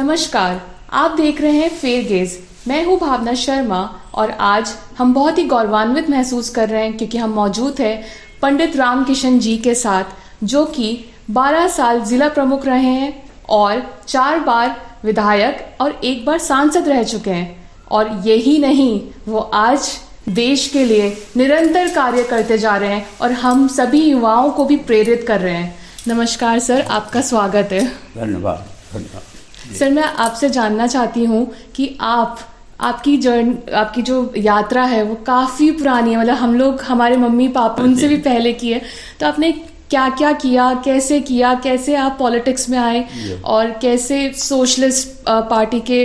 नमस्कार, आप देख रहे हैं फेयर गेज। मैं हूं भावना शर्मा और आज हम बहुत ही गौरवान्वित महसूस कर रहे हैं क्योंकि हम मौजूद हैं पंडित रामकिशन जी के साथ, जो कि 12 साल जिला प्रमुख रहे हैं और 4 बार विधायक और 1 बार सांसद रह चुके हैं। और यही नहीं, वो आज देश के लिए निरंतर कार्य करते जा रहे हैं और हम सभी युवाओं को भी प्रेरित कर रहे हैं। नमस्कार सर, आपका स्वागत है। धन्यवाद। सर, मैं आपसे जानना चाहती हूँ कि आपकी जो यात्रा है वो काफ़ी पुरानी है, मतलब हम लोग, हमारे मम्मी पापा उनसे भी पहले की है। तो आपने क्या क्या किया, कैसे आप पॉलिटिक्स में आए और कैसे सोशलिस्ट पार्टी के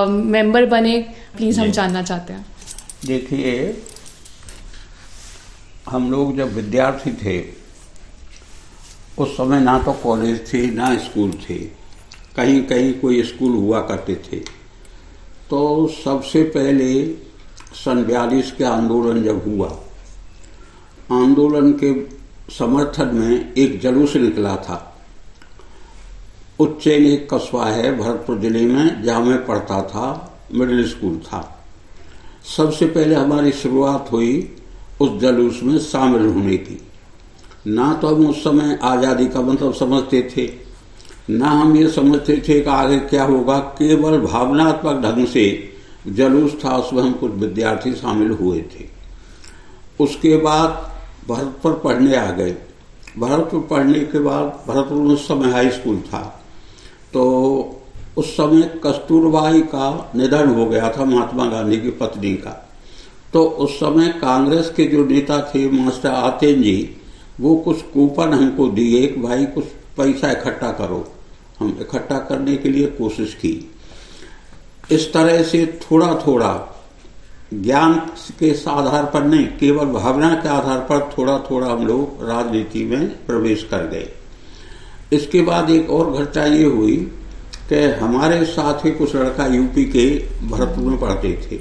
मेंबर बने, प्लीज़ हम जानना चाहते हैं। देखिए, हम लोग जब विद्यार्थी थे उस समय ना तो कॉलेज थे ना स्कूल थे, कहीं कहीं कोई स्कूल हुआ करते थे। तो सबसे पहले सन 42 के आंदोलन जब हुआ, आंदोलन के समर्थन में एक जुलूस निकला था। उज्जैन एक कस्बा है भरतपुर जिले में, जहाँ मैं पढ़ता था, मिडिल स्कूल था। सबसे पहले हमारी शुरुआत हुई उस जुलूस में शामिल होने की। ना तो हम उस समय आज़ादी का मतलब समझते थे, ना हम ये समझते थे कि आगे क्या होगा। केवल भावनात्मक ढंग से जुलूस था, उसमें हम कुछ विद्यार्थी शामिल हुए थे। उसके बाद भरतपुर पढ़ने आ गए। भरतपुर पढ़ने के बाद, भरतपुर उस समय हाई स्कूल था, तो उस समय कस्तूरबाई का निधन हो गया था, महात्मा गांधी की पत्नी का। तो उस समय कांग्रेस के जो नेता थे मास्टर आतेन जी, वो कुछ कूपन हमको दिए कि भाई कुछ पैसा इकट्ठा करो। हम इकट्ठा करने के लिए कोशिश की। इस तरह से थोड़ा थोड़ा ज्ञान के आधार पर नहीं, केवल भावना के आधार पर थोड़ा थोड़ा हम लोग राजनीति में प्रवेश कर गए। इसके बाद एक और घटना ये हुई कि हमारे साथ ही कुछ लड़का यूपी के भरतपुर में पढ़ते थे।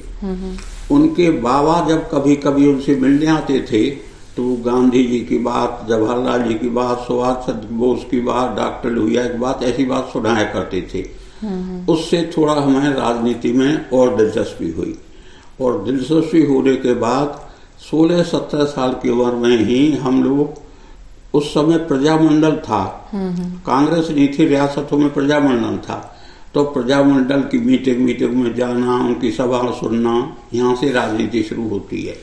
उनके बाबा जब कभी कभी उनसे मिलने आते थे तो गांधी जी की बात, जवाहरलाल जी की बात, सुभाष चंद्र बोस की बात, डॉक्टर लोहिया की बात, ऐसी बात सुनाया करते थे। उससे थोड़ा हमें राजनीति में और दिलचस्पी हुई। और दिलचस्पी होने के बाद 16-17 साल की उम्र में ही हम लोग, उस समय प्रजामंडल था, कांग्रेस नहीं थी, रियासतों में प्रजामंडल था, तो प्रजामंडल की मीटिंग में जाना, उनकी सभा सुनना, यहाँ से राजनीति शुरू होती है।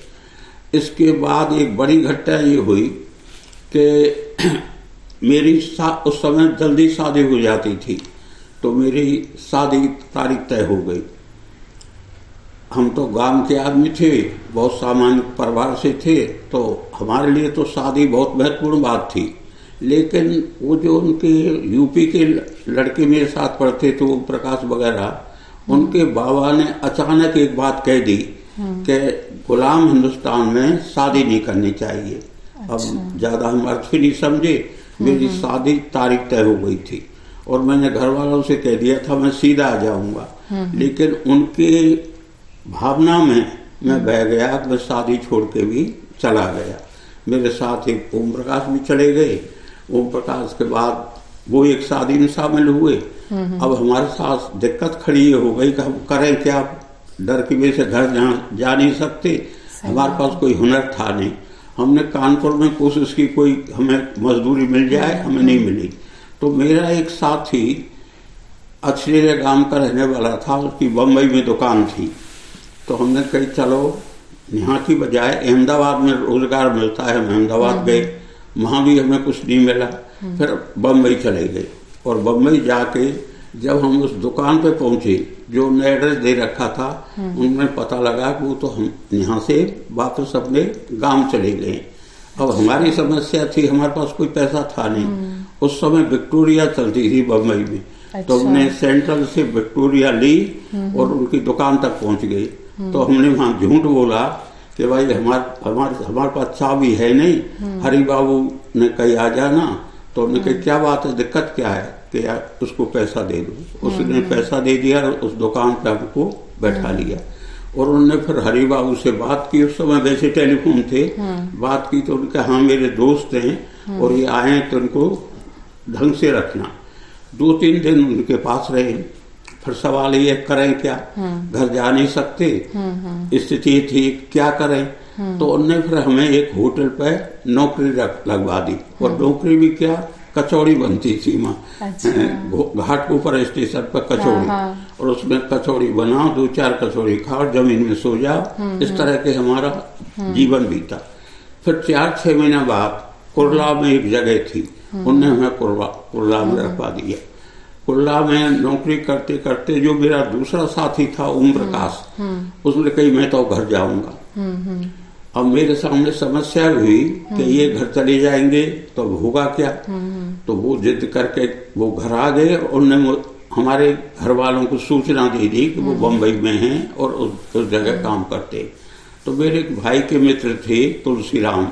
इसके बाद एक बड़ी घटना ये हुई कि मेरी उस समय जल्दी शादी हो जाती थी, तो मेरी शादी तारीख तय हो गई। हम तो गांव के आदमी थे, बहुत सामान्य परिवार से थे, तो हमारे लिए तो शादी बहुत महत्वपूर्ण बात थी। लेकिन वो जो उनके यूपी के लड़के मेरे साथ पढ़ते थे, वो प्रकाश वगैरह, उनके बाबा ने अचानक एक बात कह दी कि गुलाम हिंदुस्तान में शादी नहीं करनी चाहिए। अच्छा। अब ज्यादा हम अर्थ भी नहीं समझे। मेरी शादी तारीख तय हो गई थी और मैंने घर वालों से कह दिया था मैं सीधा आ जाऊंगा। लेकिन उनके भावना में मैं बह गया, मैं शादी छोड़ के भी चला गया। मेरे साथ एक ओम प्रकाश भी चले गए। ओम प्रकाश के बाद वो एक शादी में शामिल हुए। अब हमारे साथ दिक्कत खड़ी हो गई कि हम करें क्या। डर की वजह से घर जा नहीं सकते, हमारे पास कोई हुनर था नहीं। हमने कानपुर में कोशिश की कोई हमें मजदूरी मिल जाए, हमें नहीं मिली। तो मेरा एक साथी अछरेरे गांव का रहने वाला था, उसकी बम्बई में दुकान थी। तो हमने कही चलो यहाँ की बजाय अहमदाबाद में रोजगार मिलता है। हम अहमदाबाद गए, वहाँ भी हमें कुछ नहीं मिला। फिर बम्बई चले गए और बम्बई जाके जब हम उस दुकान पे पहुंचे, जो उन्होंने एड्रेस दे रखा था, उनमें पता लगा कि वो तो हम यहाँ से वापस अपने गांव चले गए। अब हमारी समस्या थी, हमारे पास कोई पैसा था नहीं। उस समय विक्टोरिया चलती थी बम्बई में। अच्छा। तो हमने सेंट्रल से विक्टोरिया ली और उनकी दुकान तक पहुंच गए। तो हमने वहाँ झूठ बोला कि भाई हमारे पास चाबी है नहीं। हरि बाबू ने कही आ जाना। तो हमने कहा क्या बात है, दिक्कत क्या है कि यार उसको पैसा दे दो। उसने पैसा दे दिया और उस दुकान पे हमको बैठा लिया। और उन्होंने फिर हरि बाबू से बात की। उस समय वैसे टेलीफोन थे। बात की तो उनका हाँ मेरे दोस्त हैं और ये आए तो उनको ढंग से रखना। 2-3 दिन उनके पास रहे। फिर सवाल ये करें क्या, घर जा नहीं सकते, स्थिति थी क्या करें। तो उनने फिर हमें एक होटल पे नौकरी लगवा दी। और नौकरी भी क्या, कचौड़ी बनती थी वहाँ। अच्छा। घाट के ऊपर स्टेशन पर कचौड़ी, और उसमें कचौड़ी बनाओ, 2-4 कचौड़ी खाओ, जमीन में सो जाओ। इस तरह के हमारा जीवन बीता। फिर 4-6 महीना बाद कुर्ला में एक जगह थी, उनने हमें कुर्ला में रखवा दिया। कुर्ला में नौकरी करते करते जो मेरा दूसरा साथी था ओम प्रकाश, उसने कही मैं तो घर जाऊंगा। अब मेरे सामने समस्या हुई कि ये घर चले जाएंगे तो होगा क्या। तो वो जिद करके वो घर आ गए। उन्होंने हमारे घर वालों को सूचना दे दी कि वो बम्बई में हैं और उस जगह काम करते। तो मेरे एक भाई के मित्र थे तुलसीराम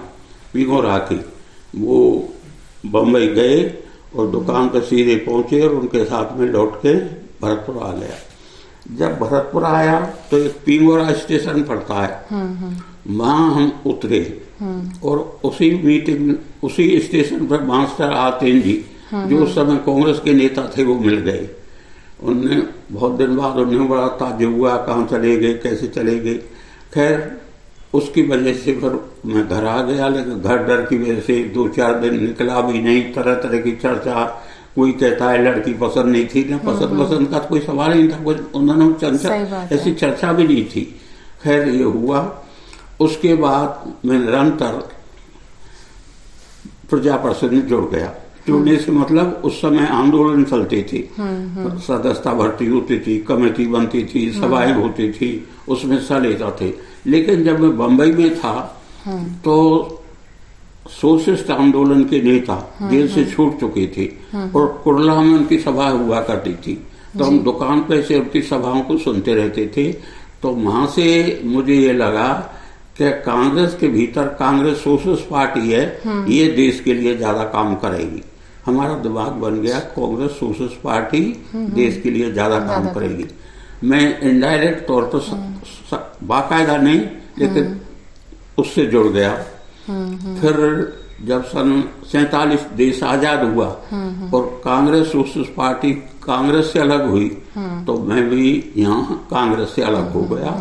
पिंगोरा के, वो बम्बई गए और दुकान पर सीधे पहुंचे और उनके साथ में लौट के भरतपुर आ गया। जब भरतपुर आया तो एक पिंगोरा स्टेशन पड़ता है, वहां हम उतरे। और उसी मीटिंग, उसी स्टेशन पर मास्टर आतेन जी, जो उस समय कांग्रेस के नेता थे, वो मिल गए। उनने बहुत दिन बाद उन्हें बड़ा ताज्जुब हुआ, कहाँ चले गए, कैसे चले गए। खैर उसकी वजह से फिर मैं घर आ गया, लेकिन घर डर की वजह से 2-4 दिन निकला भी नहीं। तरह तरह की चर्चा, कोई कहता है लड़की पसंद नहीं थी, ना पसंद का तो कोई सवाल नहीं था, उन्होंने ऐसी चर्चा भी नहीं थी। खैर ये हुआ। उसके बाद मैं निरंतर प्रजा परिषद में जुड़ गया। जुड़ने से मतलब उस समय आंदोलन चलते थे, सदस्यता भर्ती होती थी, कमेटी बनती थी, सभाएं होती थी, उसमें हिस्सा लेता थे। लेकिन जब मैं बम्बई में था तो सोशलिस्ट आंदोलन के नेता जेल से छूट चुके थे और कुर्ला में उनकी सभा हुआ करती थी। तो हम दुकान पे से उनकी सभाओं को सुनते रहते थे। तो वहां से मुझे ये लगा कि कांग्रेस के भीतर, कांग्रेस सोशलिस्ट पार्टी है, ये देश के लिए ज्यादा काम करेगी। हमारा दिमाग बन गया कांग्रेस सोशलिस्ट पार्टी देश के लिए ज्यादा काम करेगी। मैं इनडायरेक्ट तौर पर, बाकायदा नहीं, लेकिन उससे जुड़ गया। फिर जब सन 47 देश आजाद हुआ और कांग्रेस सोशलिस्ट पार्टी कांग्रेस से अलग हुई, तो मैं भी यहाँ कांग्रेस से अलग हो गया।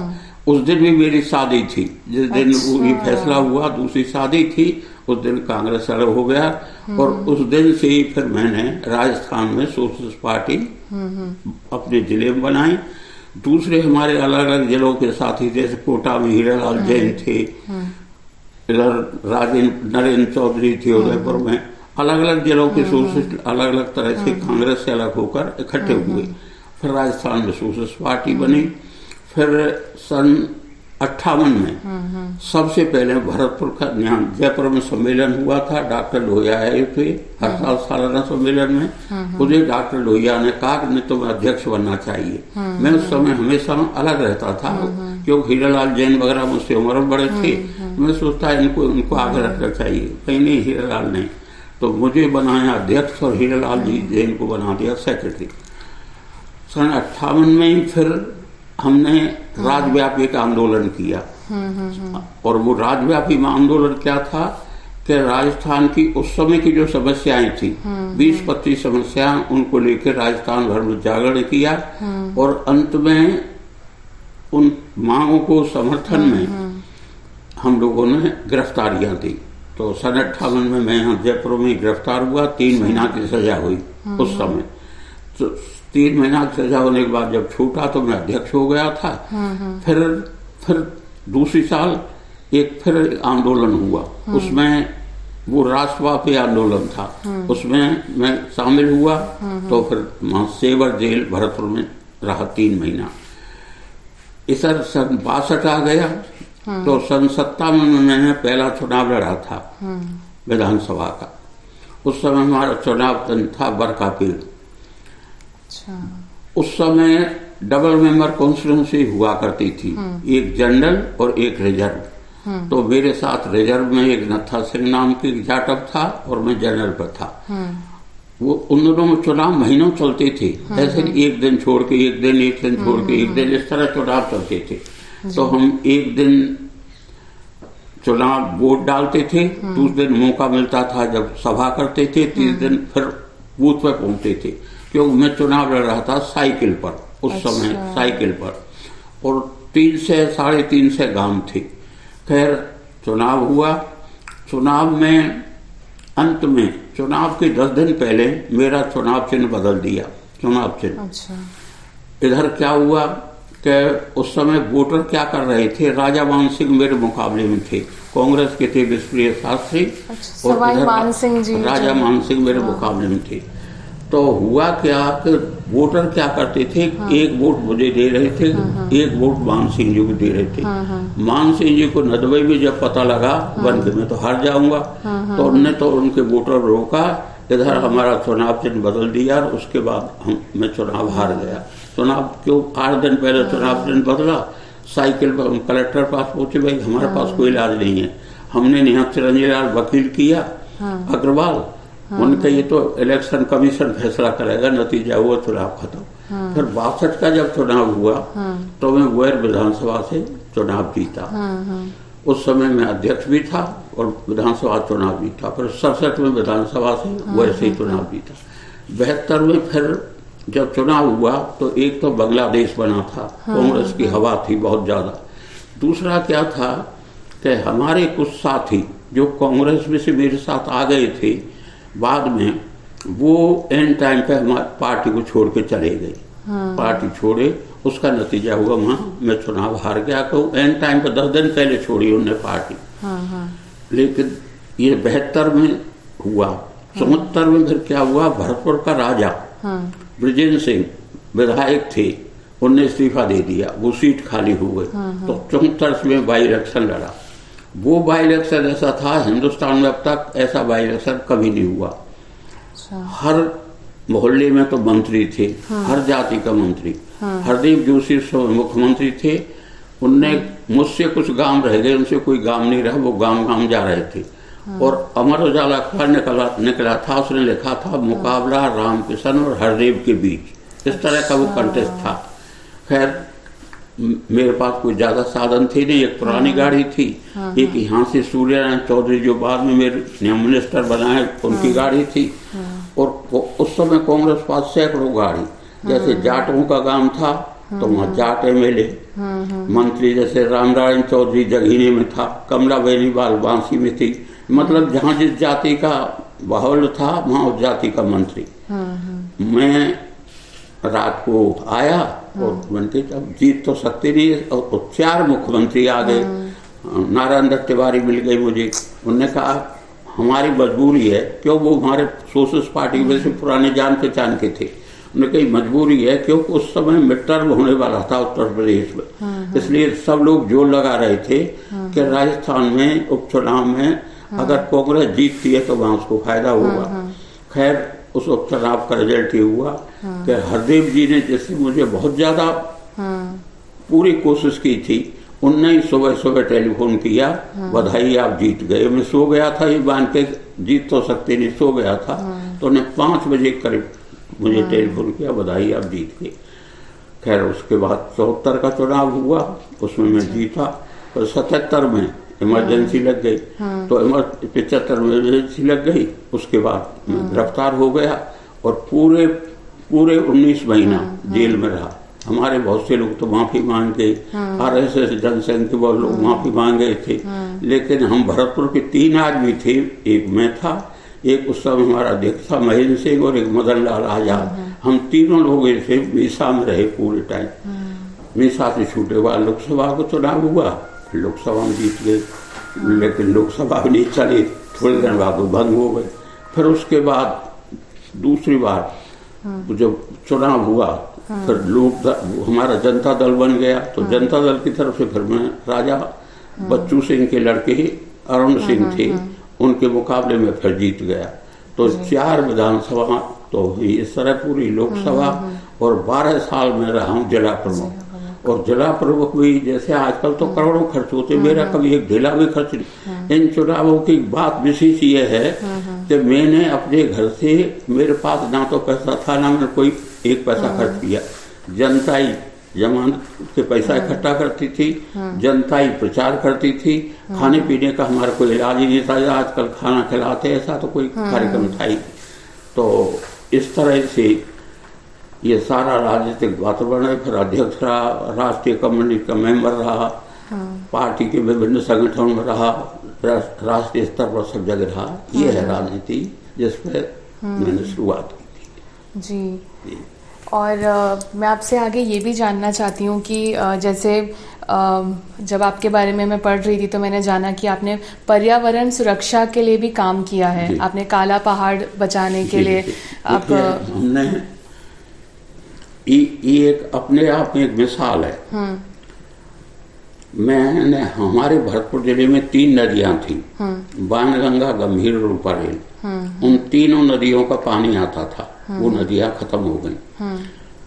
उस दिन भी मेरी शादी थी, जिस दिन ये फैसला हुआ, दूसरी शादी थी, उस दिन कांग्रेस से अलग हो गया। और उस दिन से ही फिर मैंने राजस्थान में सोशलिस्ट पार्टी अपने जिले में बनाई। दूसरे हमारे अलग अलग जिलों के साथी, जैसे कोटा में हीरालाल जैन थे, इधर नरेंद्र चौधरी थे, उदयपुर में, अलग अलग जिलों के सोशलिस्ट अलग अलग तरह से कांग्रेस से अलग होकर इकट्ठे हुए। फिर राजस्थान में सोशलिस्ट पार्टी बनी। फिर सन 58 में सबसे पहले भरतपुर का जयपुर में सम्मेलन हुआ था। डॉक्टर लोहिया आए थे हर साल सालाना सम्मेलन में। मुझे डॉक्टर लोहिया ने कहा कि नहीं, तुम्हें अध्यक्ष बनना चाहिए। मैं उस समय हमेशा अलग रहता था, क्योंकि हीरालाल जैन वगैरह मुझसे उम्र में बड़े थे। मैं सोचता इनको आगे रखना चाहिए। कहीं नहीं, हीरालाल ने तो मुझे बनाया अध्यक्ष और हीरालाल जी जैन को बना दिया सेक्रेटरी। सन 58 में फिर हमने राज्यव्यापी एक आंदोलन किया। और वो राज्यव्यापी आंदोलन क्या था कि राजस्थान की उस समय की जो समस्याएं थी, 20-25 समस्याएं, उनको लेकर राजस्थान भर में जागरण किया। और अंत में उन मांगों को समर्थन में हम लोगों ने गिरफ्तारियां दी। तो सन 58 में मैं यहाँ जयपुर में गिरफ्तार हुआ। 3 महीना की सजा हुई उस समय। तो 3 महीना की सजा होने के बाद जब छूटा तो मैं अध्यक्ष हो गया था। फिर दूसरी साल एक फिर आंदोलन हुआ, उसमें वो राष्ट्रव्यापी आंदोलन था, उसमें मैं शामिल हुआ। तो फिर वहां सेवर जेल भरतपुर में रहा 3 महीना। इधर सन 62 आ गया। तो सन 57 में मैंने पहला चुनाव लड़ा था विधानसभा का। उस समय हमारा चुनाव था बरकापिल। उस समय डबल मेंबर कॉन्स्टिट्यूंसी हुआ करती थी, एक जनरल और एक रिजर्व। तो मेरे साथ रिजर्व में एक नत्था सिंह नाम की जाटव था और मैं जनरल पर था। वो उन दोनों में चुनाव महीनों चलते थे, ऐसे एक दिन छोड़ के एक दिन, एक दिन छोड़ के एक दिन, इस तरह चुनाव चलते थे। तो हम एक दिन चुनाव वोट डालते थे, दूसरे दिन मौका मिलता था जब सभा करते थे, तीसरे दिन फिर बूथ पर पहुंचते थे। क्योंकि मैं चुनाव लड़ रहा था साइकिल पर, उस समय साइकिल पर, और 3 से 3.5 गांव थे। खैर चुनाव हुआ। चुनाव में अंत में चुनाव के 10 दिन पहले मेरा चुनाव चिन्ह बदल दिया, चुनाव चिन्ह। अच्छा। इधर क्या हुआ कि उस समय वोटर क्या कर रहे थे, राजा मान सिंह मेरे मुकाबले में थे, कांग्रेस के थे विष्णुप्रिय शास्त्री, और राजा मान सिंह मेरे मुकाबले में थे। तो हुआ क्या कि वोटर क्या करते थे, एक वोट मुझे दे रहे थे, एक वोट मान सिंह जी को दे रहे थे। मान सिंह जी को नदबई में जब पता लगा बन के मैं तो हार जाऊंगा, तो उनने तो उनके वोटर रोका, इधर हमारा चुनाव चिन्ह बदल दिया, और उसके बाद मैं चुनाव हार गया। चुनाव क्यों 8 दिन पहले चुनाव चिन्ह बदला, साइकिल पर हम कलेक्टर पास पहुंचे, भाई हमारे पास कोई इलाज नहीं है। हमने यहाँ चिरंजीवी लाल वकील किया अग्रवाल, उनका ये तो इलेक्शन कमीशन फैसला करेगा, नतीजा हुआ चुनाव खत्म। फिर 62 का जब चुनाव हुआ तो मैं वैर विधानसभा से चुनाव जीता। उस समय मैं अध्यक्ष भी था और विधानसभा चुनाव भी था। फिर 67 में विधानसभा से वैसे ही चुनाव जीता। 72 में फिर जब चुनाव हुआ तो एक तो बांग्लादेश बना था, कांग्रेस की हवा थी बहुत ज्यादा। दूसरा क्या था कि हमारे कुछ साथी जो कांग्रेस में से मेरे साथ आ गए थे, बाद में वो एंड टाइम पे हमारी पार्टी को छोड़ के चले गए। पार्टी छोड़े, उसका नतीजा हुआ वहां मैं चुनाव हार गया। तो एंड टाइम पे 10 दिन पहले छोड़ी उन्होंने पार्टी। लेकिन ये 72 में हुआ। 74 में फिर क्या हुआ, भरतपुर का राजा ब्रिजेंद्र सिंह विधायक थे, उनने इस्तीफा दे दिया, वो सीट खाली हो गई। तो 74 में बाई इलेक्शन लड़ा। वो बाई इलेक्शन ऐसा था, हिंदुस्तान में अब तक ऐसा बाई इलेक्शन कभी नहीं हुआ। हर मोहल्ले में तो मंत्री थे, हर जाति का मंत्री। हरदीप जोशी मुख्यमंत्री थे, उनने मुझसे कुछ गांव रह गए, उनसे कोई गांव नहीं रहा, वो गांव जा रहे थे। और अमर उजाला अखबार निकला था, उसने लिखा था मुकाबला रामकिशन और हरदेव के बीच, इस तरह का वो कंटेस्ट था। खैर मेरे पास कोई ज्यादा साधन थे नहीं, एक पुरानी गाड़ी थी, एक यहाँ से सूर्यनारायण चौधरी जो बाद में मेरे नियम मिनिस्टर बनाए उनकी गाड़ी थी, और उस समय कांग्रेस पास सैकड़ों गाड़ी। जैसे जाटों का गांव था तो वहाँ जाट एमएलए मंत्री, जैसे रामनारायण चौधरी जगहीने में था, कमला बेनीवाल बांसी में थी। मतलब जहाँ जिस जाति का बाहुल्य था वहाँ उस जाति का मंत्री। मैं रात को आया और बनते जब जीत तो सकते नहीं, और 4 मुख्यमंत्री आ गए। नारायण दत्त तिवारी मिल गए मुझे, उनने कहा हमारी मजबूरी है, क्यों वो हमारे सोशलिस्ट पार्टी में से पुराने जान पहचान के थे। उन्होंने कही मजबूरी है क्योंकि उस समय मिड टर्म होने वाला था उत्तर प्रदेश में, इसलिए सब लोग जोर लगा रहे थे कि राजस्थान में उपचुनाव में अगर कांग्रेस जीतती है तो वहां उसको फायदा होगा। खैर उस उपचुनाव का रिजल्ट ये हुआ कि हरदेव जी ने जैसे मुझे बहुत ज्यादा पूरी कोशिश की थी, उनने ही सुबह टेलीफोन किया, बधाई आप जीत गए। मैं सो गया था, ये मान के जीत तो सकते नहीं, सो गया था। तो उन्हें 5 बजे करीब मुझे टेलीफोन किया, बधाई आप जीत गए। खैर उसके बाद 74 का चुनाव हुआ, उसमें मैं जीता। और 77 में इमरजेंसी लग गई, तो 75 में इमरजेंसी लग गई। उसके बाद मैं गिरफ्तार हो गया और पूरे 19 महीना जेल में रहा। हमारे बहुत से लोग तो माफी मांग गए, RSS जनसंघ के बहुत लोग माफी मांग गए थे, लेकिन हम भरतपुर के 3 आदमी थे, एक मैं था, एक उस समय हमारा अध्यक्ष था महेंद्र सिंह और एक मदन लाल आजाद। हम तीनों लोग थे, मीसा में रहे पूरे टाइम। मीसा से छूटे बाद लोकसभा को चुनाव हुआ, लोकसभा में जीत गए, लेकिन लोकसभा नहीं चली, थोड़े दिन बाद वो भंग हो गए। फिर उसके बाद दूसरी बार जब चुनाव हुआ, फिर हमारा जनता दल बन गया, तो जनता दल की तरफ से फिर मैं राजा बच्चू सिंह के लड़के अरुण सिंह थे, उनके मुकाबले में फिर जीत गया। तो 4 विधानसभा तो हुई। इस तरह पूरी लोकसभा और 12 साल में रहा हूँ जिला प्रमुख। और जिला प्रमुख भी जैसे आजकल तो करोड़ों खर्च होते, मेरा कभी एक ढेला भी खर्च नहीं। इन चुनावों की बात विशेष ये है कि मैंने अपने घर से, मेरे पास ना तो पैसा था ना मैंने कोई एक पैसा खर्च किया। जनता ही जमानत के पैसा इकट्ठा करती थी, जनता ही प्रचार करती थी। खाने पीने का हमारा कोई इलाज ही नहीं था, आजकल खाना खिलाते, ऐसा तो कोई कार्यक्रम था ही। तो इस तरह से ये सारा राजनीतिक वातावरण है। फिर अध्यक्ष रहा, राष्ट्रीय कम्युनिस्ट का मेंबर रहा, पार्टी के विभिन्न संगठनों में रहा, राष्ट्रीय स्तर पर सब जगह रहा। ये है राजनीति जिस पर मैंने शुरुआत की थी। जी। और मैं आपसे आगे ये भी जानना चाहती हूँ कि जैसे जब आपके बारे में मैं पढ़ रही थी तो मैंने जाना कि आपने पर्यावरण सुरक्षा के लिए भी काम किया है। आपने काला पहाड़ बचाने के लिए आप हमने ये एक अपने आप में एक मिसाल है। मैंने हमारे भरतपुर जिले में 3 नदियां थी, बाणगंगा, गंभीर और उपरेल। उन तीनों नदियों का पानी आता था, वो नदियां खत्म हो गई।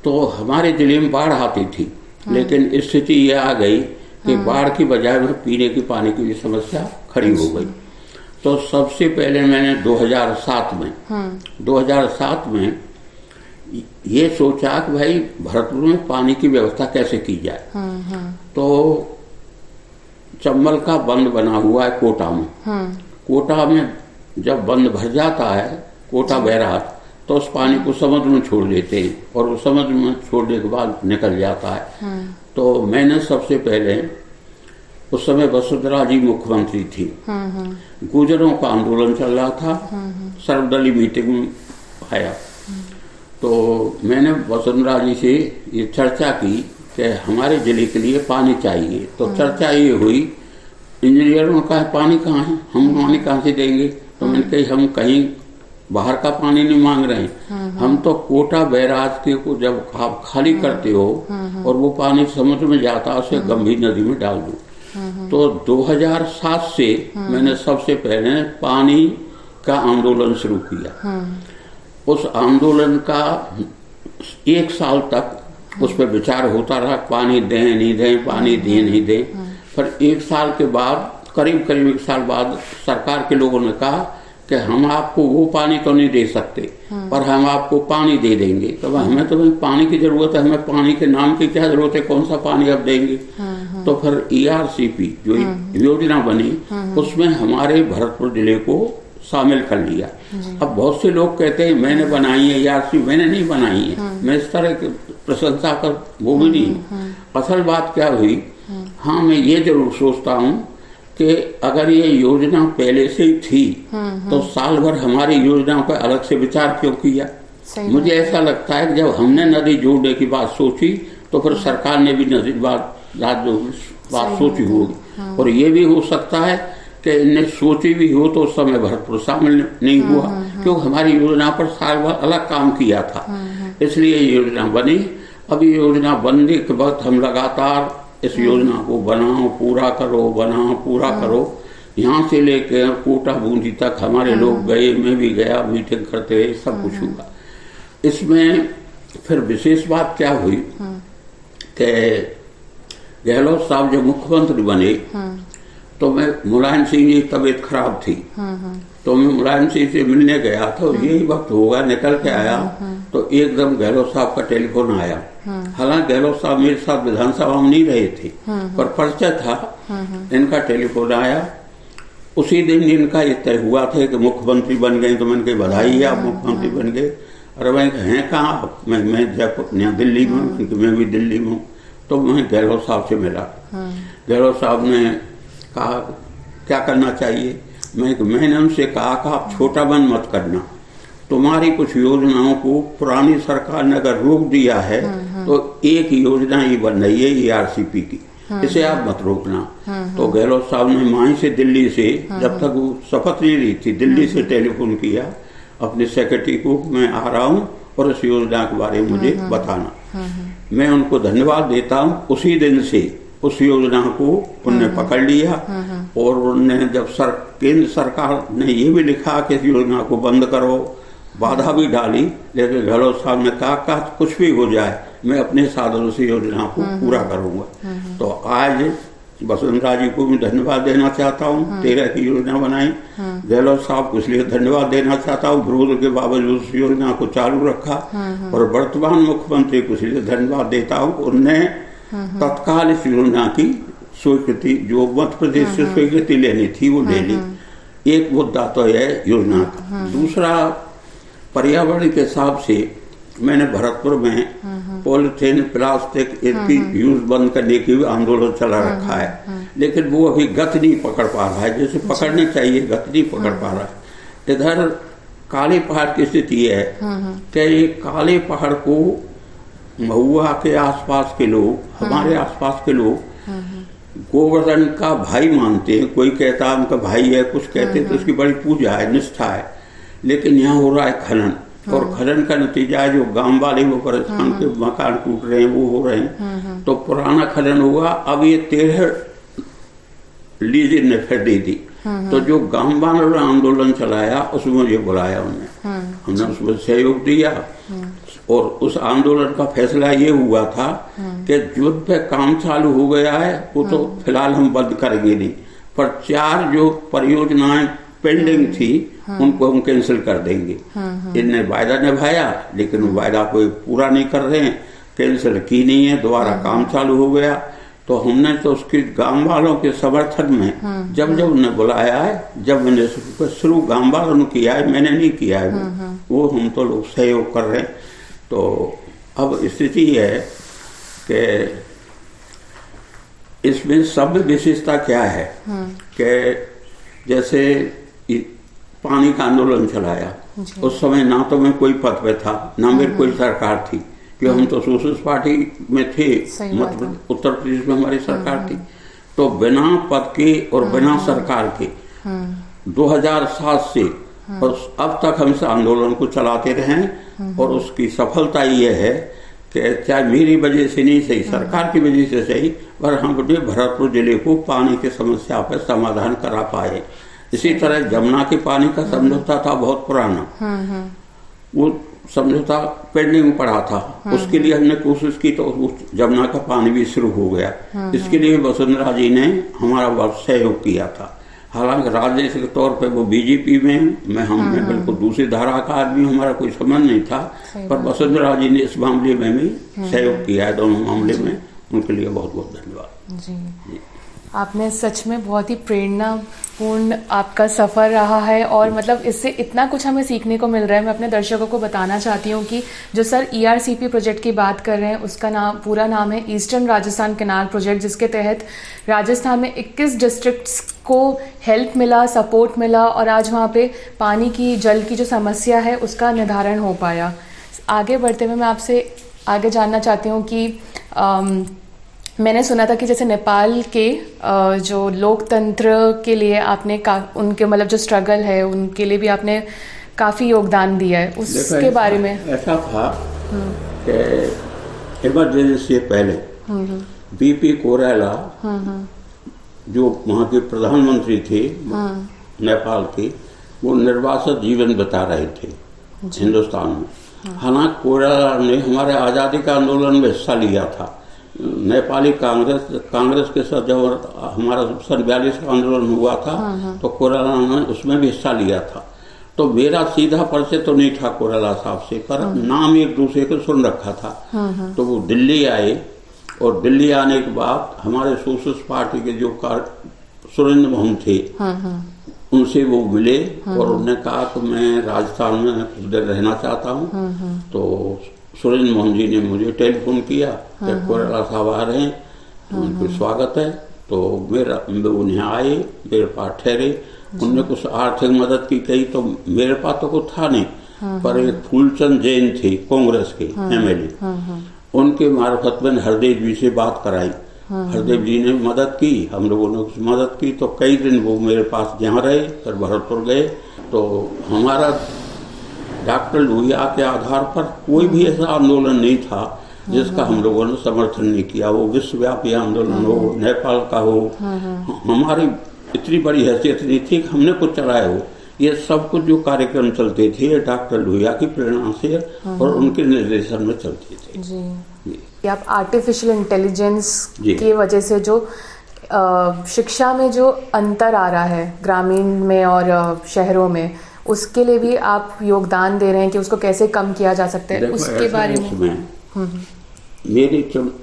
तो हमारे जिले में बाढ़ आती थी, लेकिन स्थिति ये आ गई कि बाढ़ की बजाय में पीने के पानी की भी समस्या खड़ी हो गई। तो सबसे पहले मैंने 2007 में ये सोचा कि भाई भरतपुर में पानी की व्यवस्था कैसे की जाए। तो चंबल का बंद बना हुआ है कोटा में। कोटा में जब बंद भर जाता है, कोटा बैराज, तो उस पानी को समुद्र में छोड़ देते हैं और वो समुद्र में छोड़ने के बाद निकल जाता है। तो मैंने सबसे पहले, उस समय वसुंधरा जी मुख्यमंत्री थी, गुर्जरों का आंदोलन चल रहा था, सर्वदलीय मीटिंग में आया। तो मैंने वसुंधरा जी से ये चर्चा की कि हमारे जिले के लिए पानी चाहिए। तो चर्चा ये हुई, इंजीनियरों का पानी कहाँ है, हम पानी कहाँ से देंगे। तो मैंने कही हम कहीं बाहर का पानी नहीं मांग रहे हैं, हम तो कोटा बैराज के को जब आप खाली करते हो और वो पानी समुद्र में जाता है, उसे गंभीर नदी में डाल दो। तो 2007 से मैंने सबसे पहले पानी का आंदोलन शुरू किया। उस आंदोलन का 1 साल तक उस पर विचार होता रहा, पानी दें नहीं दें, पानी दें नहीं दें। फिर 1 साल के बाद, करीब 1 साल बाद सरकार के लोगों ने कहा कि हम आपको वो पानी तो नहीं दे सकते, पर हम आपको पानी दे देंगे। तो हमें तो पानी की जरूरत है, हमें पानी के नाम की क्या जरूरत है, कौन सा पानी आप देंगे। तो फिर ERCP जो योजना बनी, उसमें हमारे भरतपुर जिले को शामिल कर लिया। अब बहुत से लोग कहते हैं मैंने बनाई है ERCP, मैंने नहीं बनाई है, मैं इस तरह की प्रशंसा कर वो भी नहीं। असल बात क्या हुई, हाँ मैं ये जरूर सोचता हूँ कि अगर ये योजना पहले से ही थी तो साल भर हमारी योजनाओं पर अलग से विचार क्यों किया। मुझे ऐसा लगता है कि जब हमने नदी जोड़ने की बात सोची तो फिर सरकार ने भी नदी बात सोची होगी। और ये भी हो सकता है कि इन्हें सोची भी हो तो उस समय भरतपुर शामिल नहीं हुआ, क्योंकि हमारी योजना पर साल भर अलग काम किया था, इसलिए ये योजना बनी। अब ये योजना बनने के वक्त हम लगातार इस योजना को बनाओ पूरा करो, बनाओ पूरा करो, यहाँ से लेकर कोटा बूंदी तक हमारे लोग गए, मैं भी गया, मीटिंग करते रहे, सब कुछ हुआ। इसमें फिर विशेष बात क्या हुई कि गहलोत साहब जब मुख्यमंत्री बने तो मैं, मुलायम सिंह जी की तबीयत खराब थी, तो मैं मुलायम सिंह से मिलने गया था। यही वक्त होगा, निकल के आया तो एकदम गहलोत साहब का टेलीफोन आया। हालांकि गहलोत साहब मेरे साथ विधानसभा में नहीं रहे थे, पर परिचय था। इनका टेलीफोन आया, उसी दिन इनका ये तय हुआ था कि मुख्यमंत्री बन गए। तो मैंने कही बधाई है, आप मुख्यमंत्री बन गए। अरे मैं हैं कहाँ, मैं जयपुर यहाँ दिल्ली में, मैं भी दिल्ली में हूँ। तो मैं गहलोत साहब से मिला। गहलोत साहब ने कहा क्या करना चाहिए। मैंने उनसे कहा कि आप छोटा बंद मत करना, तुम्हारी कुछ योजनाओं को पुरानी सरकार ने अगर रोक दिया है तो एक योजना ही बन रही है ERCP की, इसे आप मत रोकना। तो गहलोत साहब ने माई से दिल्ली से, जब तक वो शपथ नहीं ली थी, दिल्ली से टेलीफोन किया अपने सेक्रेटरी को, मैं आ रहा हूँ और इस योजना के बारे में मुझे बताना। मैं उनको धन्यवाद देता हूँ। उसी दिन से उस योजना को उनने पकड़ लिया और उन्होंने जब केंद्र सरकार ने ये भी लिखा कि इस योजना को बंद करो, बाधा भी डाली, लेकिन गहलोत साहब ने कहा कुछ भी हो जाए मैं अपने साधनों से योजना को पूरा करूंगा। तो आज वसुंधरा जी को भी धन्यवाद देना चाहता हूँ, 13 की योजना बनाई। गहलोत साहब को इसलिए धन्यवाद देना चाहता हूँ, विरोध के बावजूद उस योजना को चालू रखा। और वर्तमान मुख्यमंत्री को इसलिए धन्यवाद देता हूँ, उनने तत्काल इस योजना की स्वीकृति, जो मध्य प्रदेश से स्वीकृति लेनी थी वो ले ली। एक मुद्दा तो है योजना का। दूसरा, पर्यावरण के हिसाब से मैंने भरतपुर में पॉलिथीन प्लास्टिक इसकी यूज बंद करने की भी आंदोलन चला रखा है, लेकिन वो अभी गति नहीं पकड़ पा रहा है जैसे पकड़ने चाहिए, गति नहीं पकड़ पा रहा है। इधर काले पहाड़ की स्थिति है कि ये काले पहाड़ को महुआ के आसपास के लोग, हमारे आसपास के लोग गोवर्धन का भाई मानते हैं। कोई कहता है उनका भाई है, कुछ कहते हैं तो उसकी बड़ी पूजा है, निष्ठा है। लेकिन यहाँ हो रहा है खनन, और खनन का नतीजा है जो गांव वाले वो परेशान के मकान टूट रहे हैं, वो हो रहे हैं। तो पुराना खनन हुआ, अब ये 13 लीज ने फिर दे दी। तो जो गांव वालों ने आंदोलन चलाया उसमें मुझे बुलाया उन्होंने, हमने उसमें सहयोग दिया। और उस आंदोलन का फैसला ये हुआ था कि युद्ध पे काम चालू हो गया है वो तो फिलहाल हम बंद करेंगे नहीं, पर 4 जो परियोजनाएं पेंडिंग थी उनको हम कैंसिल कर देंगे। इनने वायदा निभाया लेकिन वो वायदा कोई पूरा नहीं कर रहे हैं, कैंसिल की नहीं है, दोबारा काम चालू हो गया। तो हमने तो उसके गांव वालों के समर्थन में जब उन्हें बुलाया है, जब मैंने शुरू गांव वालों ने किया है, मैंने नहीं किया है, वो हम तो लोग सहयोग कर रहे हैं। तो अब स्थिति है कि इसमें सब विशेषता क्या है कि जैसे पानी का आंदोलन चलाया, उस समय ना तो मैं कोई पद पे था ना मेरी कोई सरकार थी, क्योंकि हम तो सोशलिस्ट पार्टी में थे, उत्तर प्रदेश में हमारी सरकार थी। तो बिना पद के और बिना सरकार के 2007 से और अब तक हम इस आंदोलन को चलाते रहे, और उसकी सफलता ये है कि चाहे मेरी वजह से नहीं सही, सरकार की वजह से सही, पर हम अपने भरतपुर जिले को पानी की समस्या पर समाधान करा पाए। इसी तरह जमुना के पानी का समझौता था बहुत पुराना, वो समझौता पेंडिंग पड़ा था, उसके लिए हमने कोशिश की तो उस जमुना का पानी भी शुरू हो गया। इसके लिए वसुंधरा जी ने हमारा बहुत सहयोग किया था। हालांकि राजनीतिक तौर पे वो बीजेपी में, मैं हमने बिल्कुल दूसरी धारा का आदमी, हमारा कोई संबंध नहीं था, पर वसुंधरा जी ने इस मामले में भी सहयोग किया है, दोनों मामले में। उनके लिए बहुत बहुत धन्यवाद जी। आपने सच में बहुत ही प्रेरणापूर्ण आपका सफ़र रहा है, और मतलब इससे इतना कुछ हमें सीखने को मिल रहा है। मैं अपने दर्शकों को बताना चाहती हूँ कि जो सर ERCP प्रोजेक्ट की बात कर रहे हैं उसका पूरा नाम है ईस्टर्न राजस्थान कैनाल प्रोजेक्ट, जिसके तहत राजस्थान में 21 डिस्ट्रिक्ट्स को हेल्प मिला, सपोर्ट मिला, और आज वहाँ पे पानी की, जल की जो समस्या है उसका निर्धारण हो पाया। आगे बढ़ते हुए मैं आपसे आगे जानना चाहती हूँ कि मैंने सुना था कि जैसे नेपाल के जो लोकतंत्र के लिए आपने उनके मतलब जो स्ट्रगल है उनके लिए भी आपने काफ़ी योगदान दिया है, उसके बारे में। ऐसा था कि इमरजेंसी से पहले BP कोइराला जो वहाँ के प्रधानमंत्री थे नेपाल के, वो निर्वासित जीवन बिता रहे थे हिंदुस्तान में। हालांकि कोइराला ने हमारे आज़ादी का आंदोलन में हिस्सा लिया था। नेपाली कांग्रेस के साथ जब हमारा 42 का आंदोलन हुआ था तो कोइराला ने उसमें भी हिस्सा लिया था। तो मेरा सीधा परिचय तो नहीं था कोइराला साहब से, पर नाम एक दूसरे को सुन रखा था। तो वो दिल्ली आए, और दिल्ली आने के बाद हमारे सोशलिस्ट पार्टी के जो सुरेंद्र मोहन थे उनसे वो मिले, और उन्होंने कहा कि मैं राजस्थान में कुछ देर रहना चाहता हूँ। तो सुरेंद्र मोहन जी ने मुझे टेलीफोन किया कि कोइराला साहब आ रहे हैं, उनको स्वागत है। तो उन्हें आए, मेरे पास ठहरे, उनने कुछ आर्थिक मदद की कही, तो मेरे पास तो कुछ था नहीं, पर एक फूलचंद जैन थे कांग्रेस के MLA, उनके मार्फत में हरदेव जी से बात कराई। हरदेव जी ने मदद की, हम लोगों ने कुछ मदद की, तो कई दिन वो मेरे पास यहाँ रहे, फिर भरतपुर गए। तो हमारा डॉक्टर लोहिया के आधार पर कोई भी ऐसा आंदोलन नहीं था जिसका हम लोगों ने समर्थन नहीं किया, वो विश्वव्यापी आंदोलन हो, नेपाल का हो। हमारी इतनी बड़ी हैसियत नहीं थी कि हमने कुछ चलाया हो। ये सब कुछ जो कार्यक्रम चलते थे डॉक्टर लोहिया की प्रेरणा से और उनके निर्देशन में चलते थे। जी। आप आर्टिफिशियल इंटेलिजेंस की वजह से जो शिक्षा में जो अंतर आ रहा है ग्रामीण में और शहरों में, उसके लिए भी आप योगदान दे रहे हैं कि उसको कैसे कम किया जा सकता है, उसके बारे में।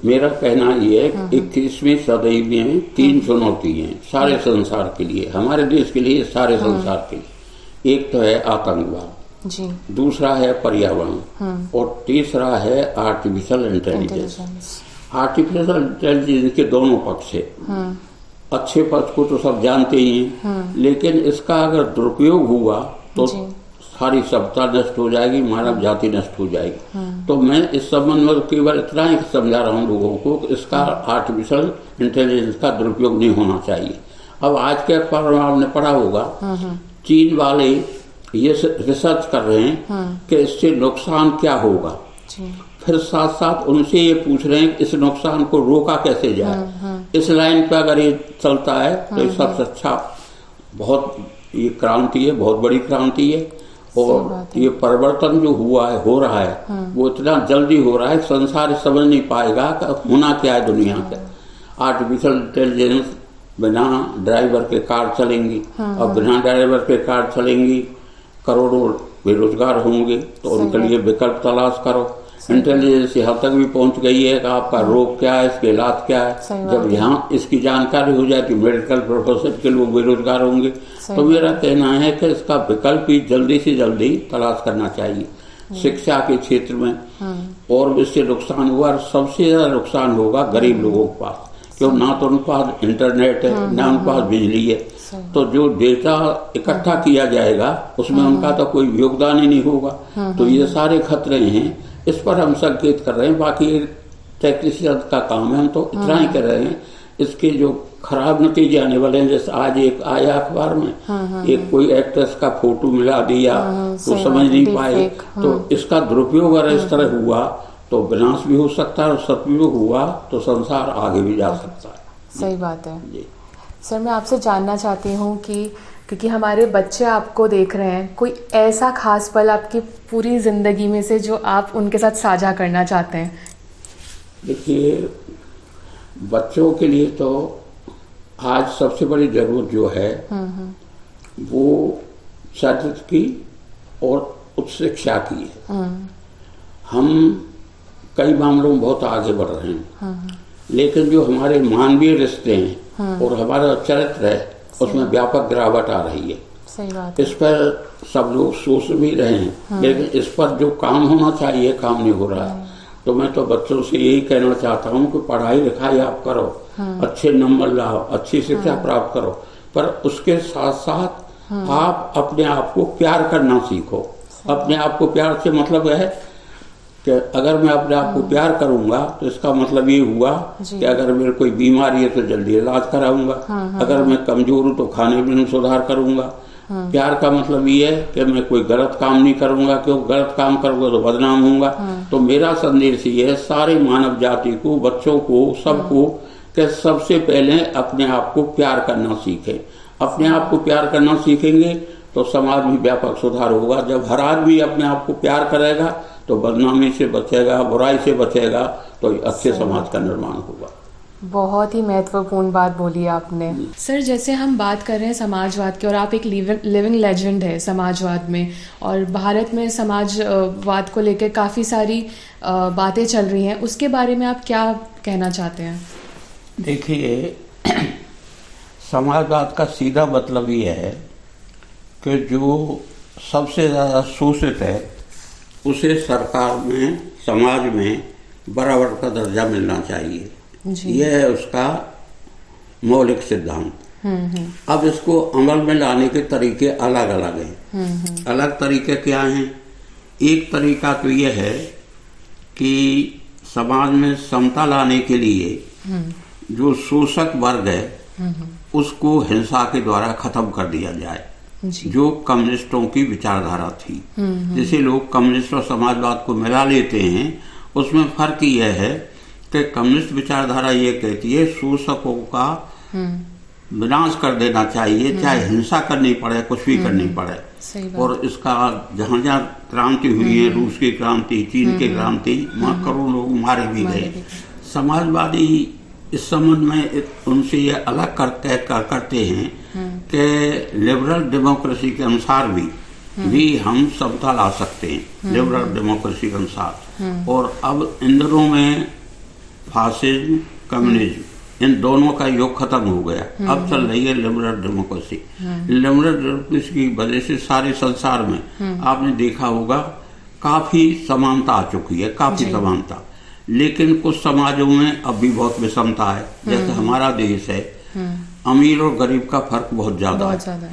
मेरा कहना ये है कि 21वीं सदी में 3 चुनौती हैं सारे संसार के लिए, हमारे देश के लिए, सारे संसार के लिए। एक तो है आतंकवाद, जी। दूसरा है पर्यावरण और तीसरा है आर्टिफिशियल इंटेलिजेंस। आर्टिफिशियल इंटेलिजेंस के दोनों पक्ष है। अच्छे पक्ष को तो सब जानते ही हैं, लेकिन इसका अगर दुरुपयोग हुआ तो सारी सभ्यता नष्ट हो जाएगी, मानव जाति नष्ट हो जाएगी। तो मैं इस संबंध में केवल इतना ही समझा रहा हूँ लोगों को कि इसका आर्टिफिशियल इंटेलिजेंस का दुरुपयोग नहीं होना चाहिए। अब आज के अखबार में आपने पढ़ा होगा, चीन वाले ये रिसर्च कर रहे हैं कि इससे नुकसान क्या होगा, फिर साथ साथ उनसे ये पूछ रहे हैं कि इस नुकसान को रोका कैसे जाए। इस लाइन पे अगर ये चलता है तो ये सबसे अच्छा, बहुत ये क्रांति है, बहुत बड़ी क्रांति है। और ये परिवर्तन जो हुआ है, हो रहा है, वो इतना जल्दी हो रहा है, संसार समझ नहीं पाएगा कि होना क्या है दुनिया का। आर्टिफिशियल इंटेलिजेंस बिना ड्राइवर के कार चलेंगी, और बिना ड्राइवर के कार चलेंगी, करोड़ों बेरोजगार होंगे, तो उनके लिए विकल्प तलाश करो। इंटेलिजेंस यहाँ तक भी पहुंच गई है कि आपका रोग क्या है, इसके इलाज क्या है। जब यहाँ इसकी जानकारी हो जाए कि मेडिकल प्रोफेशन के लोग बेरोजगार होंगे, तो मेरा कहना है कि इसका विकल्प ही जल्दी से जल्दी तलाश करना चाहिए। शिक्षा के क्षेत्र में और इससे नुकसान हुआ, सबसे ज्यादा नुकसान होगा गरीब लोगों के पास, क्यों ना तो उनके पास इंटरनेट है, ना उनके पास बिजली है। तो जो डेटा इकट्ठा किया जाएगा उसमें उनका तो कोई योगदान ही नहीं होगा। तो ये सारे खतरे हैं, इस पर हम संकेत कर रहे हैं। बाकी टेक्नीशियन का काम है, हम तो इतना ही कर रहे हैं। इसके जो खराब नतीजे आने वाले हैं, जैसे आज एक आया अखबार में, एक कोई एक्ट्रेस का फोटो मिला दिया तो समझ नहीं पाए। तो इसका दुरुपयोग अगर इस तरह हुआ तो विनाश भी हो सकता है, और सदुपयोग हुआ तो संसार आगे भी जा सकता है। सही बात है जी। सर, मैं आपसे जानना चाहती हूँ कि क्योंकि हमारे बच्चे आपको देख रहे हैं, कोई ऐसा खास पल आपकी पूरी जिंदगी में से जो आप उनके साथ साझा करना चाहते हैं? देखिए, बच्चों के लिए तो आज सबसे बड़ी जरूरत जो है वो चरित्र की और उच्च शिक्षा की है। हम कई मामलों में बहुत आगे बढ़ रहे हैं, लेकिन जो हमारे मानवीय रिश्ते हैं और हमारा चरित्र है, उसमें व्यापक गिरावट आ रही है। सही बात है। इस पर सब लोग सोच भी रहे हैं, लेकिन इस पर जो काम होना चाहिए काम नहीं हो रहा है। तो मैं तो बच्चों से यही कहना चाहता हूँ कि पढ़ाई लिखाई आप करो, अच्छे नंबर लाओ, अच्छी शिक्षा प्राप्त करो, पर उसके साथ साथ आप अपने आप को प्यार करना सीखो। अपने आप को प्यार से मतलब है कि अगर मैं अपने आप को प्यार करूंगा तो इसका मतलब ये हुआ कि अगर मेरे कोई बीमारी है तो जल्दी इलाज कराऊंगा, अगर मैं कमजोर हूं तो खाने पीने में सुधार करूंगा। प्यार का मतलब ये है कि मैं कोई गलत काम नहीं करूंगा, क्योंकि गलत काम करूंगा तो बदनाम होऊंगा। तो मेरा संदेश ये है सारे मानव जाति को, बच्चों को, सबको, कि सबसे पहले अपने आप को प्यार करना सीखें। अपने आप को प्यार करना सीखेंगे तो समाज में व्यापक सुधार होगा। जब हर आदमी अपने आप को प्यार करेगा तो बदनामी से बचेगा, बुराई से बचेगा, तो अच्छे समाज का निर्माण होगा। बहुत ही महत्वपूर्ण बात बोली आपने। सर, जैसे हम बात कर रहे हैं समाजवाद की, और आप एक लिविंग लेजेंड है समाजवाद में, और भारत में समाजवाद को लेकर काफ़ी सारी बातें चल रही हैं, उसके बारे में आप क्या कहना चाहते हैं? देखिए, समाजवाद का सीधा मतलब ये है कि जो सबसे ज़्यादा शोषित है उसे सरकार में, समाज में बराबर का दर्जा मिलना चाहिए। यह है उसका मौलिक सिद्धांत। अब इसको अमल में लाने के तरीके अलग अलग हैं। अलग तरीके क्या हैं? एक तरीका तो यह है कि समाज में समता लाने के लिए जो शोषक वर्ग है उसको हिंसा के द्वारा खत्म कर दिया जाए, जो कम्युनिस्टों की विचारधारा थी। जैसे लोग कम्युनिस्ट और समाजवाद को मिला लेते हैं, उसमें फर्क यह है कि कम्युनिस्ट विचारधारा ये कहती है शोषकों का विनाश कर देना चाहिए, चाहे हिंसा करनी पड़े, कुछ भी करनी पड़े। और इसका जहाँ जहाँ क्रांति हुई है, रूस की क्रांति, चीन की क्रांति, वहाँ करोड़ों लोग मारे भी गए। समाजवादी इस संबंध में उनसे ये अलग करते हैं कि लिबरल डेमोक्रेसी के अनुसार भी हम समता ला सकते हैं, लिबरल डेमोक्रेसी के अनुसार। और अब इन दिनों में फासिज्म, कम्युनिज्म, इन दोनों का योग खत्म हो गया। अब चल रही है लिबरल डेमोक्रेसी। लिबरल डेमोक्रेसी की वजह से सारे संसार में आपने देखा होगा काफी समानता आ चुकी है, काफी समानता। लेकिन कुछ समाजों में अब भी बहुत विषमता है। जैसे हमारा देश है, अमीर और गरीब का फर्क बहुत ज्यादा है।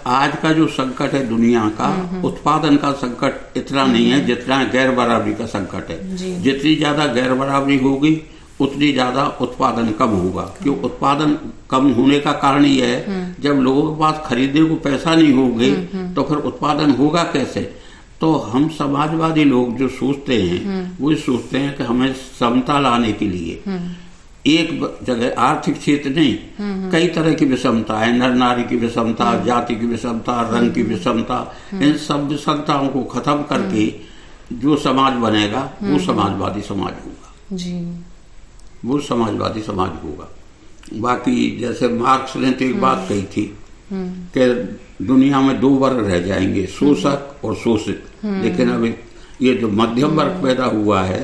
आज का जो संकट है दुनिया का, उत्पादन का संकट इतना नहीं है जितना गैर बराबरी का संकट है। जितनी ज्यादा गैर बराबरी होगी उतनी ज्यादा उत्पादन कम होगा। क्यों उत्पादन कम होने का कारण ये है, जब लोगों के पास खरीदने को पैसा नहीं होंगे तो फिर उत्पादन होगा कैसे। तो हम समाजवादी लोग जो सोचते हैं वो सोचते हैं कि हमें समता लाने के लिए एक जगह आर्थिक क्षेत्र नहीं, कई तरह की विषमता है, नर नारी की विषमता, जाति की विषमता, रंग की विषमता, इन सब विषमताओं को खत्म करके जो समाज बनेगा वो समाजवादी समाज होगा जी, वो समाजवादी समाज होगा। बाकी जैसे मार्क्स ने तो एक बात कही थी कि दुनिया में दो वर्ग रह जाएंगे, शोषक और शोषित। लेकिन अब ये जो मध्यम वर्ग पैदा हुआ है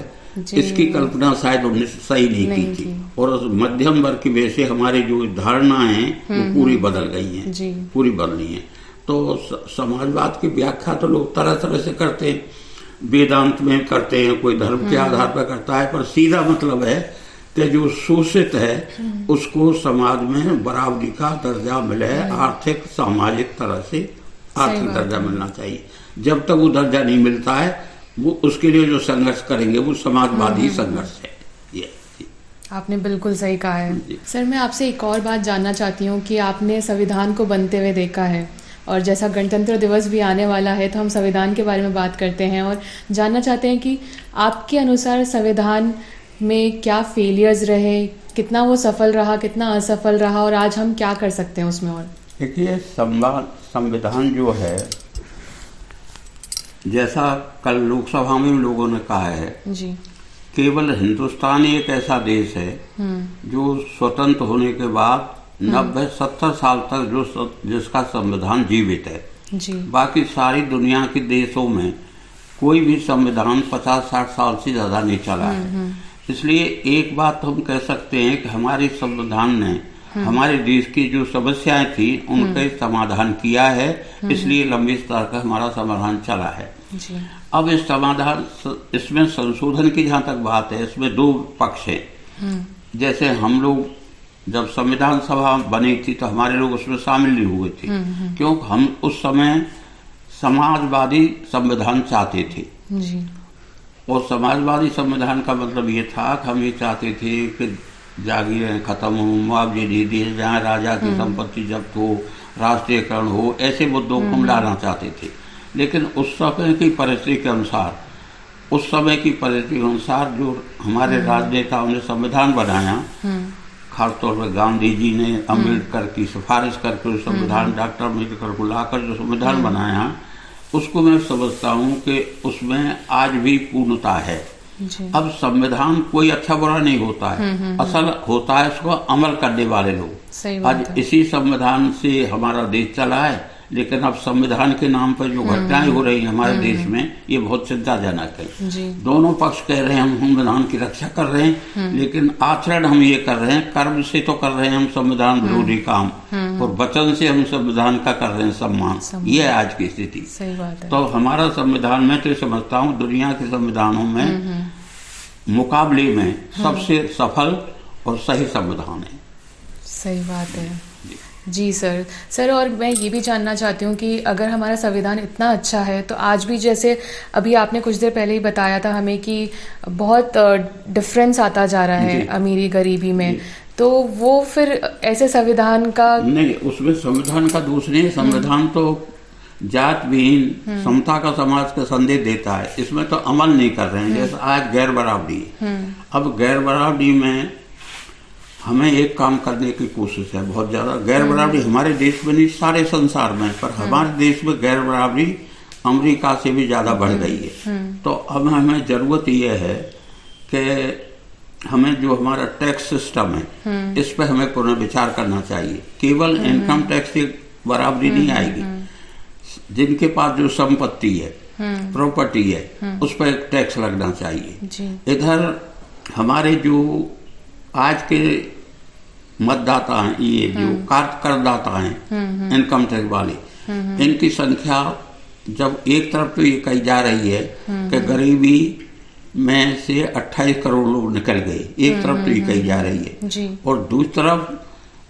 इसकी कल्पना शायद उन्होंने सही नहीं की थी। और उस मध्यम वर्ग की वजह से हमारी जो धारणाएं हैं वो पूरी बदल गई हैं, पूरी बदली हैं। तो समाजवाद की व्याख्या तो लोग तरह तरह से करते हैं, वेदांत में करते हैं, कोई धर्म के आधार पर करता है, पर सीधा मतलब है कि जो शोषित है उसको समाज में बराबरी का दर्जा मिले, आर्थिक सामाजिक तरह से आर्थिक दर्जा मिलना चाहिए। जब तक वो दर्जा नहीं मिलता है वो उसके लिए जो संघर्ष करेंगे वो समाजवादी संघर्ष है। ये आपने बिल्कुल सही कहा है। सर मैं आपसे एक और बात जानना चाहती हूँ कि आपने संविधान को बनते हुए देखा है और जैसा गणतंत्र दिवस भी आने वाला है तो हम संविधान के बारे में बात करते हैं और जानना चाहते हैं कि आपके अनुसार संविधान में क्या फेलियर्स रहे, कितना वो सफल रहा, कितना असफल रहा और आज हम क्या कर सकते हैं उसमें। और देखिए संविधान जो है, जैसा कल लोकसभा में लोगों ने कहा है जी, केवल हिंदुस्तान ही एक ऐसा देश है जो स्वतंत्र होने के बाद 90-70 साल तक जिसका संविधान जीवित है जी। बाकी सारी दुनिया के देशों में कोई भी संविधान 50-60 साल से ज्यादा नहीं चला है। इसलिए एक बात हम कह सकते हैं कि हमारे संविधान ने हमारे देश की जो समस्याएं थी उनका समाधान किया है, इसलिए लंबी स्तर का हमारा समाधान चला है जी। अब इस समाधान इसमें संशोधन की जहाँ तक बात है, इसमें दो पक्ष है। जैसे हम लोग जब संविधान सभा बनी थी तो हमारे लोग उसमें शामिल नहीं हुए थे, क्योंकि हम उस समय समाजवादी संविधान चाहते थे जी। और समाजवादी संविधान का मतलब ये था कि हम ये चाहते थे कि जागीरें खत्म हो, मुआवजे दे दिए जाए, राजा की संपत्ति जब्त हो, राष्ट्रीयकरण हो, ऐसे मुद्दों को हम लाना चाहते थे। लेकिन उस समय की परिस्थिति के अनुसार, जो हमारे राजनेताओं ने संविधान बनाया, खासतौर पर गांधी जी ने अम्बेडकर की सिफारिश करके संविधान, डॉक्टर अम्बेडकर को लाकर जो संविधान बनाया, उसको मैं समझता हूँ कि उसमें आज भी पूर्णता है। अब संविधान कोई अच्छा बुरा नहीं होता है, असल होता है उसको अमल करने वाले लोग। आज इसी संविधान से हमारा देश चला है, लेकिन अब संविधान के नाम पर जो घटनाएं हो रही हैं हमारे देश में, ये बहुत चिंताजनक है। दोनों पक्ष कह रहे हैं हम संविधान की रक्षा कर रहे हैं, लेकिन आचरण हम ये कर रहे हैं, कर्म से तो कर रहे हैं हम संविधान विरोधी काम, और वचन से हम संविधान का कर रहे हैं सम्मान। ये है आज की स्थिति। तो हमारा संविधान, मैं तो समझता हूँ दुनिया के संविधानों में मुकाबले में सबसे सफल और सही संविधान है। सही बात है जी सर। और मैं ये भी जानना चाहती हूँ कि अगर हमारा संविधान इतना अच्छा है तो आज भी, जैसे अभी आपने कुछ देर पहले ही बताया था हमें कि बहुत डिफरेंस आता जा रहा है अमीरी गरीबी में, तो वो फिर ऐसे संविधान का नहीं, उसमें संविधान का दोष नहीं है। संविधान तो जात विहीन समता का समाज का संदेश देता है, इसमें तो अमल नहीं कर रहे हैं। जैसे आज गैर बराबरी, अब गैर बराबरी में हमें एक काम करने की कोशिश है बहुत ज्यादा। गैर बराबरी हमारे देश में नहीं, सारे संसार में, पर हमारे देश में गैर बराबरी अमेरिका से भी ज्यादा बढ़ गई है। तो अब हमें जरूरत यह है कि हमें जो हमारा टैक्स सिस्टम है इस पर हमें पुनर्विचार करना चाहिए। केवल इनकम टैक्स से बराबरी नहीं आएगी। जिनके पास जो संपत्ति है, प्रॉपर्टी है, उस पर एक टैक्स लगना चाहिए। इधर हमारे जो आज के मतदाता हैं, ये जो करदाता हैं इनकम टैक्स वाले, इनकी संख्या जब एक तरफ तो ये कही जा रही है कि गरीबी में से 28 करोड़ लोग निकल गए, एक तरफ तो ये कही जा रही है जी। और दूसरी तरफ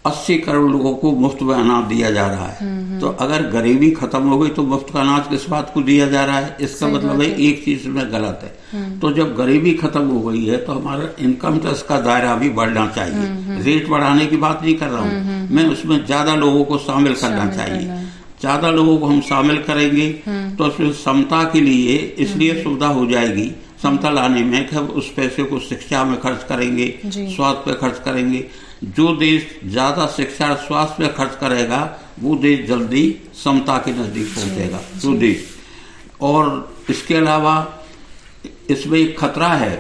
80 करोड़ लोगों को मुफ्त में अनाज दिया जा रहा है। तो अगर गरीबी खत्म हो गई तो मुफ्त का अनाज किस बात को दिया जा रहा है? इसका मतलब है एक चीज में गलत है। तो जब गरीबी खत्म हो गई है तो हमारा इनकम टैक्स का दायरा भी बढ़ना चाहिए। रेट बढ़ाने की बात नहीं कर रहा हूँ मैं, उसमें ज्यादा लोगों को शामिल करना चाहिए। ज्यादा लोगों को हम शामिल करेंगे तो उसमें समता के लिए इसलिए सुविधा हो जाएगी, समता लाने में कि हम उस पैसे को शिक्षा में खर्च करेंगे, स्वास्थ्य पे खर्च करेंगे। जो देश ज्यादा शिक्षा और स्वास्थ्य पे खर्च करेगा वो देश जल्दी समता के नजदीक पहुंचेगा, जो देश। और इसके अलावा इसमें एक खतरा है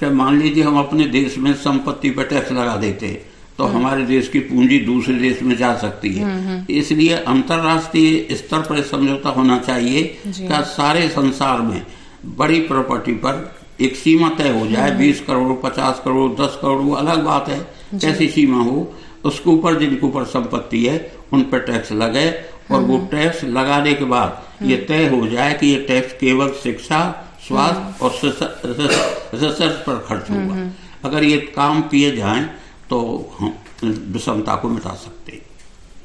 कि मान लीजिए हम अपने देश में संपत्ति पर टैक्स लगा देते तो हमारे देश की पूंजी दूसरे देश में जा सकती है। इसलिए अंतर्राष्ट्रीय स्तर पर समझौता होना चाहिए कि सारे संसार में बड़ी प्रॉपर्टी पर एक सीमा तय हो जाए, 20 करोड़ 50 करोड़ 10 करोड़, वो अलग बात है कैसी सीमा हो, उसके ऊपर जिनके ऊपर संपत्ति है उन पर टैक्स लगे और वो टैक्स लगाने के बाद ये तय हो जाए कि ये टैक्स केवल शिक्षा, स्वास्थ्य और रिसर्च पर खर्च होगा। अगर ये काम किए जाएं तो हम विषमता को मिटा सकते हैं।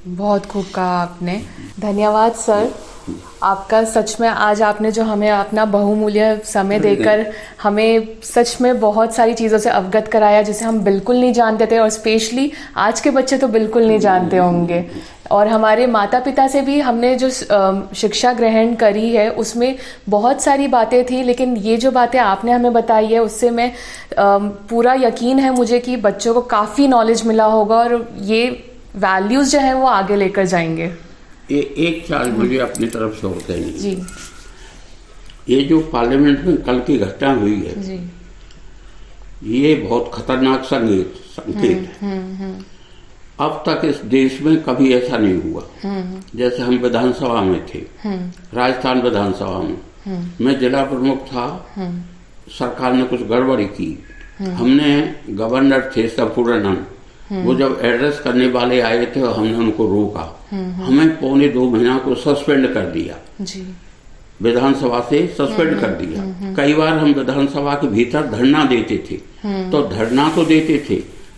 बहुत खूब कहा आपने, धन्यवाद सर आपका। सच में आज आपने जो हमें अपना बहुमूल्य समय देकर हमें सच में बहुत सारी चीज़ों से अवगत कराया जिसे हम बिल्कुल नहीं जानते थे, और स्पेशली आज के बच्चे तो बिल्कुल नहीं जानते होंगे। और हमारे माता पिता से भी हमने जो शिक्षा ग्रहण करी है उसमें बहुत सारी बातें थी, लेकिन ये जो बातें आपने हमें बताई है उससे मैं पूरा यकीन है मुझे कि बच्चों को काफ़ी नॉलेज मिला होगा और ये वैल्यूज़ जो है वो आगे लेकर जाएंगे। एक चार्ज मुझे अपनी तरफ से होते हैं जी। ये जो पार्लियामेंट में कल की घटना हुई है जी। ये बहुत खतरनाक संकेत है। अब तक इस देश में कभी ऐसा नहीं हुआ। जैसे हम विधानसभा में थे, राजस्थान विधानसभा में मैं जिला प्रमुख था, सरकार ने कुछ गड़बड़ी की, हमने गवर्नर थे संपूर्णानंद, वो जब एड्रेस करने वाले आए थे और हमने उनको रोका, हमें 1.25 महीना को सस्पेंड कर दिया जी। विधानसभा से सस्पेंड कर दिया। कई बार हम विधानसभा के भीतर धरना देते थे, तो धरना तो देते थे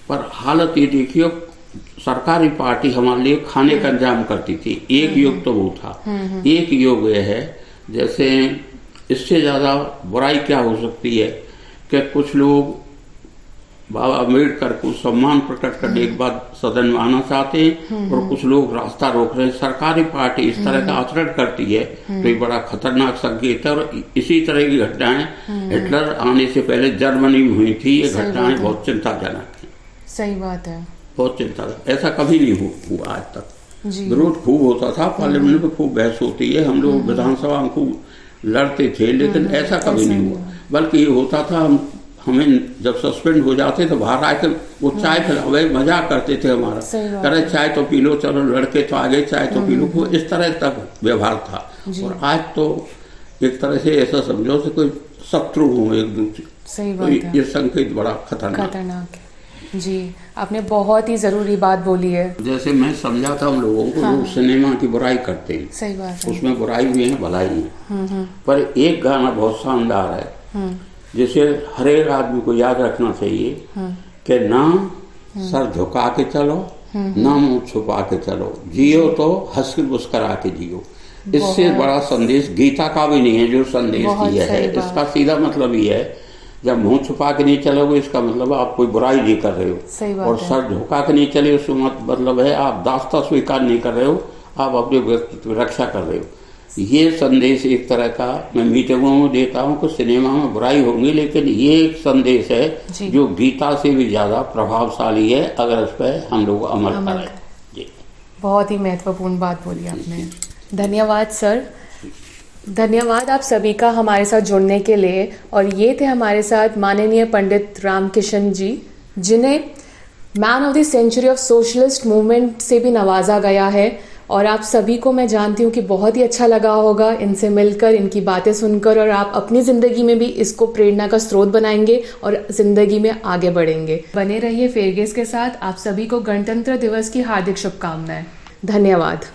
पर हालत ये देखिए सरकारी पार्टी हमारे लिए खाने का इंतजाम करती थी। एक युग तो वो था। एक युग यह है, जैसे इससे ज्यादा बुराई क्या हो सकती है कि कुछ लोग बाबा अम्बेडकर को सम्मान प्रकट करने के बाद सदन में आना चाहते हैं और कुछ लोग रास्ता रोक रहे हैं। सरकारी पार्टी इस तरह का आचरण करती है तो ये बड़ा खतरनाक संकेत है। और इसी तरह की घटनाएं हिटलर आने से पहले जर्मनी में हुई थी। ये घटनाएं बहुत चिंताजनक है। सही बात है, बहुत चिंताजनक। ऐसा कभी नहीं हुआ आज तक। विरोध खूब होता था, पार्लियामेंट में खूब बहस होती है, हम लोग विधानसभा में खूब लड़ते थे, लेकिन ऐसा कभी नहीं हुआ। बल्कि ये होता था हमें जब सस्पेंड हो जाते तो बाहर आके वो चाय पिलावे, मजाक करते थे हमारा, करे चाय तो पी लो, चलो लड़के तो आगे चाय तो पी लो। वो इस तरह तक व्यवहार था। और आज तो एक तरह से ऐसा समझो कि कोई शत्रु हो एक दूसरे। सही बात है। ये संकेत बड़ा खतरनाक है जी। आपने बहुत ही जरूरी बात बोली है। जैसे मैं समझाता हूँ लोगों को, लोग सिनेमा की बुराई करते हैं। सही बात है। उसमें बुराई भी है, भलाई है। पर एक गाना बहुत शानदार है जिसे हर एक आदमी को याद रखना चाहिए कि ना सर झुका के चलो, ना मुंह छुपा के चलो, जियो तो हंस के मुस्करा के जियो। इससे बड़ा संदेश गीता का भी नहीं है जो संदेश दिया है। इसका सीधा मतलब ये है, जब मुंह छुपा के नहीं चलोगे इसका मतलब आप कोई बुराई नहीं कर रहे हो, और सर झुका के नहीं चले उसका मतलब है आप दास्ता स्वीकार नहीं कर रहे हो, आप अपने व्यक्तित्व की रक्षा कर रहे हो। ये संदेश एक तरह का मैं मीटिंगों में देता हूँ कि सिनेमा में बुराई होंगी, लेकिन ये एक संदेश है जो गीता से भी ज्यादा प्रभावशाली है अगर उस पर हम लोग अमल करें। जी, बहुत ही महत्वपूर्ण बात बोली आपने। धन्यवाद सर, धन्यवाद आप सभी का हमारे साथ जुड़ने के लिए। और ये थे हमारे साथ माननीय पंडित रामकिशन जी, जिन्हें man of the century of socialist movement से भी नवाजा गया है। और आप सभी को मैं जानती हूँ कि बहुत ही अच्छा लगा होगा इनसे मिलकर, इनकी बातें सुनकर, और आप अपनी ज़िंदगी में भी इसको प्रेरणा का स्रोत बनाएंगे और ज़िंदगी में आगे बढ़ेंगे। बने रहिए फेयर गेज के साथ। आप सभी को गणतंत्र दिवस की हार्दिक शुभकामनाएं। धन्यवाद।